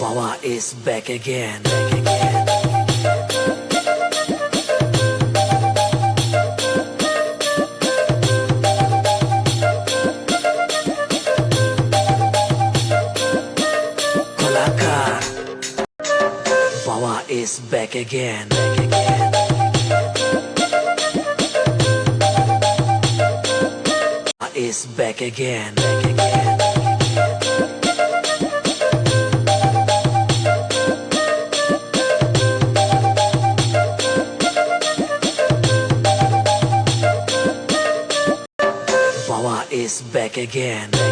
Power is back again, back again. Kolakar. Power is back again, back again. Power is back again, back again. Power is back again.